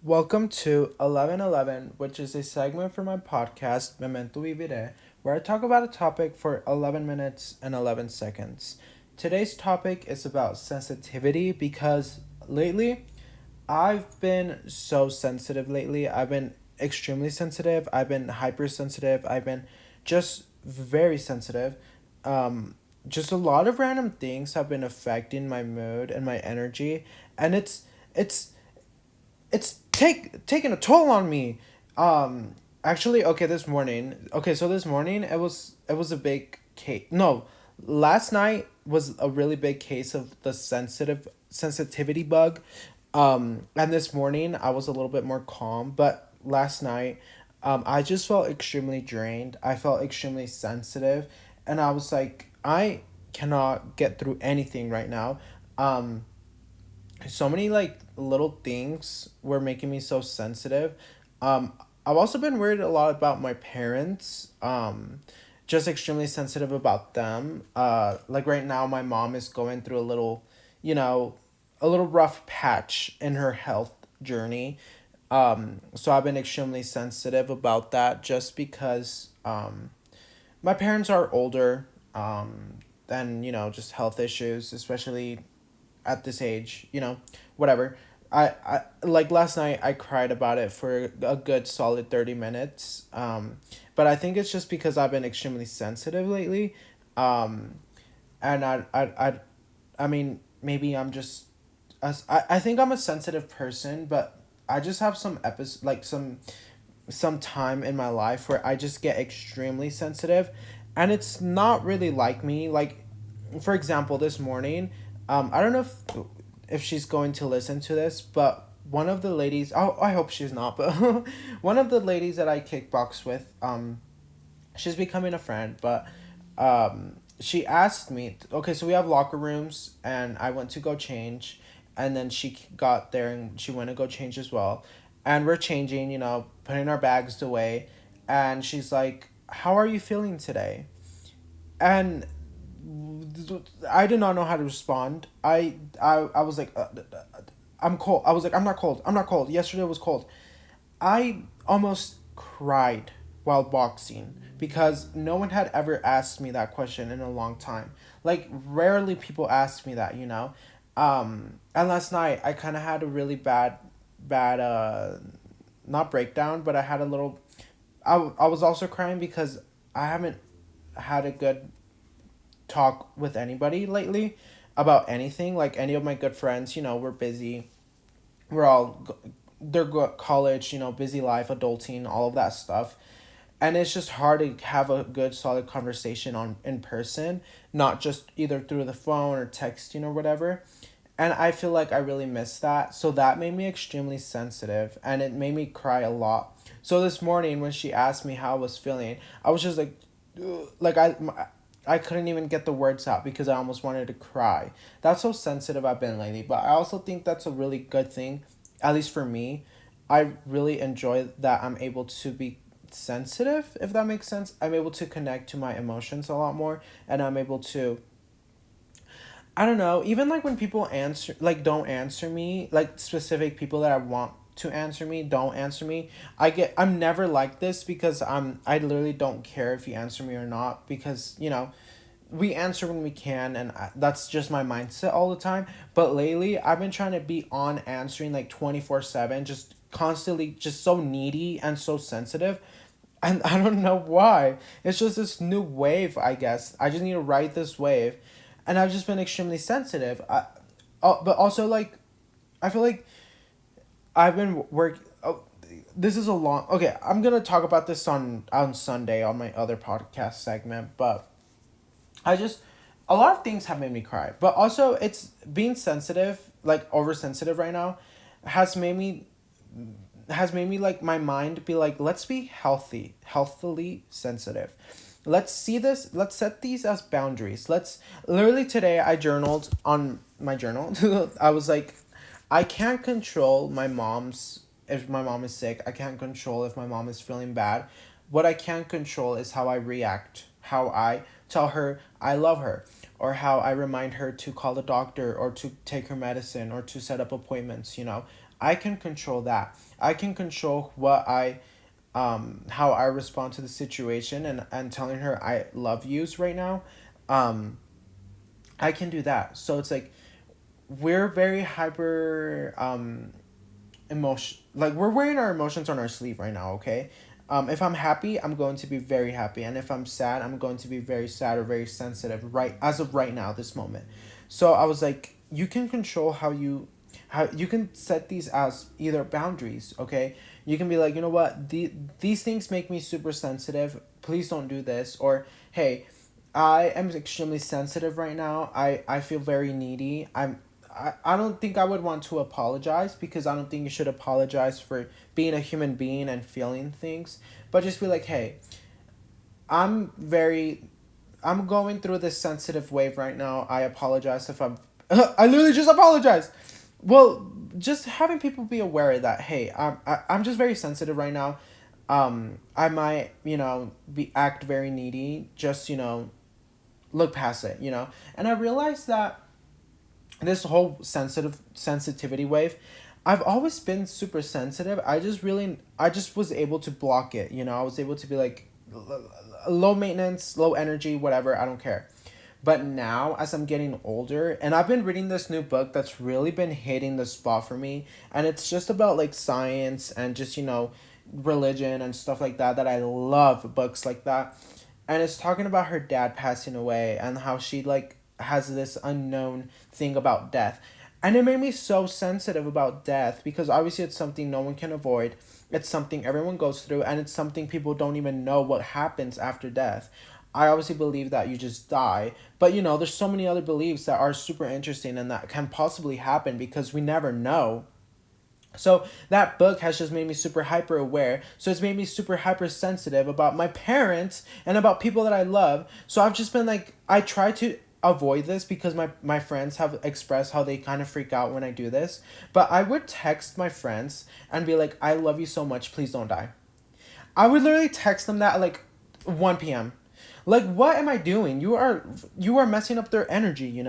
Welcome to 1111, which is a segment for my podcast, Memento Vivire, where I talk about a topic for 11 minutes and 11 seconds. Today's topic is about sensitivity because lately I've been so sensitive lately. I've been extremely sensitive. I've been hypersensitive. I've been just very sensitive. Um, just a lot of random things have been affecting my mood and my energy, and it's taking a toll on me. Actually, okay, this morning. Okay, so this morning it was a big case. No, last night was a really big case of the sensitivity bug. And this morning I was a little bit more calm, but last night, I just felt extremely drained. I felt extremely sensitive, and I was like, I cannot get through anything right now. Um, so many like little things were making me so sensitive. Um, I've also been worried a lot about my parents. Just extremely sensitive about them. Like right now, my mom is going through you know, a little rough patch in her health journey. So I've been extremely sensitive about that just because my parents are older. And just health issues, especially at this age, whatever. I like last night I cried about it for a good solid 30 minutes. But I think it's just because I've been extremely sensitive lately. Um, and I mean, maybe I'm just I think I'm a sensitive person, but I just have some time in my life where I just get extremely sensitive, and it's not really like me. Like, for example, this morning, I don't know if she's going to listen to this, but one of the ladies, oh, I hope she's not, but one of the ladies that I kickbox with, she's becoming a friend, but she asked me, okay, so we have locker rooms, and I went to go change, and then she got there and she went to go change as well. And we're changing, putting our bags away, and she's like, how are you feeling today? And I did not know how to respond. I was like, I'm cold. I was like, I'm not cold. I'm not cold. Yesterday was cold. I almost cried while boxing because no one had ever asked me that question in a long time. Like, rarely people ask me that, you know? And last night I kind of had a really bad, not breakdown, but I had a little. I was also crying because I haven't had a good talk with anybody lately about anything. Like, any of my good friends, we're busy. We're all they're college, busy life, adulting, all of that stuff. And it's just hard to have a good solid conversation on in person, not just either through the phone or texting or whatever. And I feel like I really miss that. So that made me extremely sensitive, and it made me cry a lot. So this morning when she asked me how I was feeling, I was just like, "Ugh," like I couldn't even get the words out because I almost wanted to cry. That's how sensitive I've been lately. But I also think that's a really good thing, at least for me. I really enjoy that I'm able to be sensitive, if that makes sense. I'm able to connect to my emotions a lot more, and I'm able to, I don't know, even like when people don't answer me, like specific people that I want to answer me don't answer me. I'm never like this because I literally don't care if you answer me or not, because we answer when we can, and that's just my mindset all the time. But lately I've been trying to be on answering like 24/7, just constantly, just so needy and so sensitive. And I don't know why. It's just this new wave, I guess. I just need to ride this wave. And I've just been extremely sensitive. But also, like, I feel like I've been work. Oh, this is a long. Okay, I'm gonna talk about this on Sunday on my other podcast segment. But I just, a lot of things have made me cry. But also, it's being sensitive, like oversensitive right now, has made me like my mind be like, let's be healthily sensitive. Let's set these as boundaries. Let's Literally today I journaled on my journal. I was like, I can't control my mom's if my mom is sick. I can't control if my mom is feeling bad. What I can control is how I react, how I tell her I love her, or how I remind her to call the doctor or to take her medicine or to set up appointments. I can control that. I can control what I how I respond to the situation, and telling her I love yous right now. Um I can do that. So it's like we're very hyper emotion, like we're wearing our emotions on our sleeve right now, okay? If I'm happy, I'm going to be very happy, and if I'm sad, I'm going to be very sad or very sensitive right as of right now, this moment. So I was like, you can control how you can set these as either boundaries, okay? You can be like, you know what, these things make me super sensitive, please don't do this. Or hey, I am extremely sensitive right now. I feel very needy. I don't think I would want to apologize, because I don't think you should apologize for being a human being and feeling things. But just be like, hey, I'm very I'm going through this sensitive wave right now. I apologize if I'm I literally just apologized. Well, just having people be aware that hey, I'm just very sensitive right now. I might, be act very needy. Just, look past it, And I realized that this whole sensitivity wave, I've always been super sensitive. I just was able to block it. I was able to be like low maintenance, low energy, whatever. I don't care. But now, as I'm getting older, and I've been reading this new book that's really been hitting the spot for me, and it's just about like science and just, religion and stuff like that. That I love books like that. And it's talking about her dad passing away and how she like has this unknown thing about death. And it made me so sensitive about death, because obviously it's something no one can avoid. It's something everyone goes through, and it's something people don't even know what happens after death. I obviously believe that you just die, but there's so many other beliefs that are super interesting and that can possibly happen, because we never know. So that book has just made me super hyper aware. So it's made me super hypersensitive about my parents and about people that I love. So I've just been like, I try to avoid this, because my friends have expressed how they kind of freak out when I do this. But I would text my friends and be like, I love you so much, please don't die. I would literally text them that at like 1 p.m. Like, what am I doing? You are messing up their energy,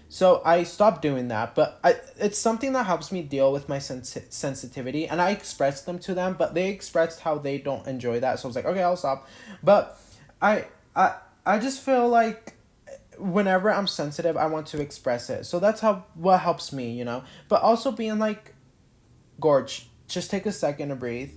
So I stopped doing that, but it's something that helps me deal with my sensitivity, and I expressed them to them, but they expressed how they don't enjoy that. So I was like, okay, I'll stop. But I I I just feel like whenever I'm sensitive, I want to express it. So that's how what helps me. But also being like, Gorge, just take a second to breathe.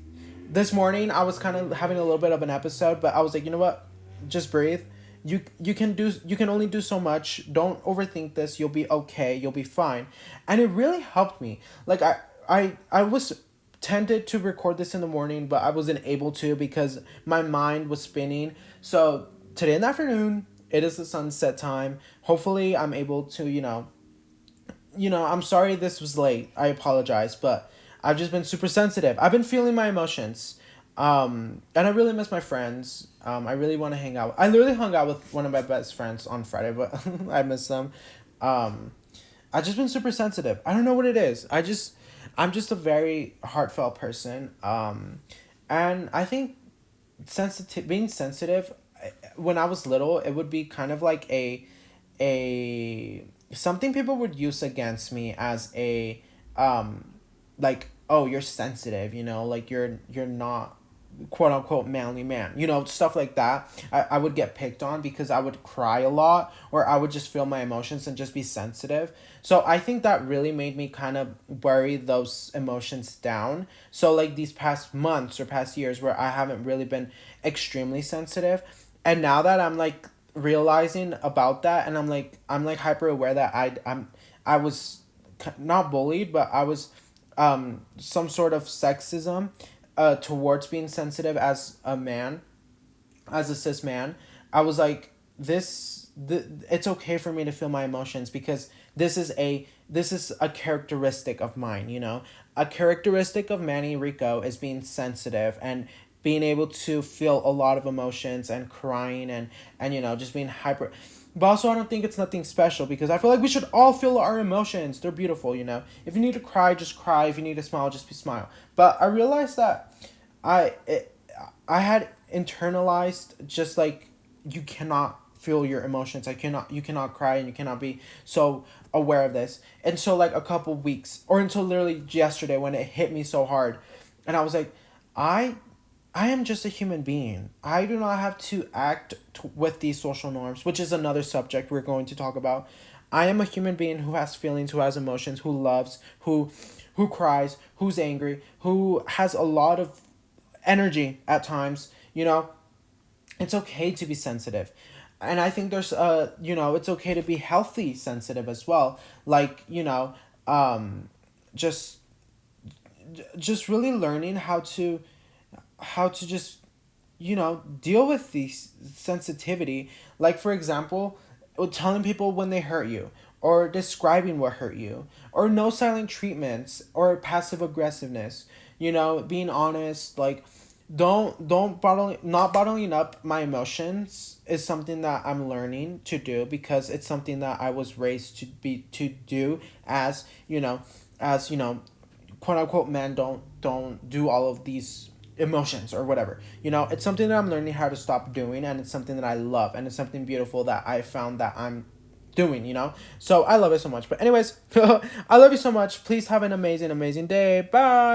This morning I was kind of having a little bit of an episode, but I was like, you know what? Just breathe. You can only do so much. Don't overthink this. You'll be okay. You'll be fine. And it really helped me. Like I was tended to record this in the morning, but I wasn't able to because my mind was spinning. So today in the afternoon, it is the sunset time. Hopefully I'm able to, I'm sorry this was late. I apologize, but I've just been super sensitive. I've been feeling my emotions. And I really miss my friends. I really want to hang out. I literally hung out with one of my best friends on Friday, but I miss them. Um, I've just been super sensitive. I don't know what it is. I'm just a very heartfelt person. And I think being sensitive, when I was little, it would be kind of like a something people would use against me as a like, oh, you're sensitive, like you're not quote unquote manly man, stuff like that. I would get picked on because I would cry a lot, or I would just feel my emotions and just be sensitive. So I think that really made me kind of bury those emotions down. So like these past months or past years where I haven't really been extremely sensitive, and now that I'm like realizing about that, and I'm like hyper aware that I was not bullied, but I was some sort of sexism towards being sensitive as a man, as a cis man. I was like, it's okay for me to feel my emotions, because this is a characteristic of mine. A characteristic of Manny Rico is being sensitive and being able to feel a lot of emotions and crying and just being hyper. But also, I don't think it's nothing special, because I feel like we should all feel our emotions. They're beautiful. If you need to cry, just cry. If you need to smile, just be smile. But I realized that I it, I had internalized just like, you cannot feel your emotions. You cannot cry, and you cannot be so aware of this. And so like a couple weeks, or until literally yesterday when it hit me so hard, and I was like, I I am just a human being. I do not have to act with these social norms, which is another subject we're going to talk about. I am a human being who has feelings, who has emotions, who loves, who cries, who's angry, who has a lot of energy at times, you know. It's okay to be sensitive. And I think there's it's okay to be healthy sensitive as well. Like, um just just really learning how to just deal with these sensitivity, like for example, telling people when they hurt you, or describing what hurt you, or no silent treatments, or passive aggressiveness, being honest, like don't bottle not bottling up my emotions is something that I'm learning to do, because it's something that I was raised to do, as quote unquote men don't do all of these emotions or whatever. It's something that I'm learning how to stop doing, and it's something that I love, and it's something beautiful that I found that I'm doing, so I love it so much. But anyways, I love you so much. Please have an amazing day. Bye.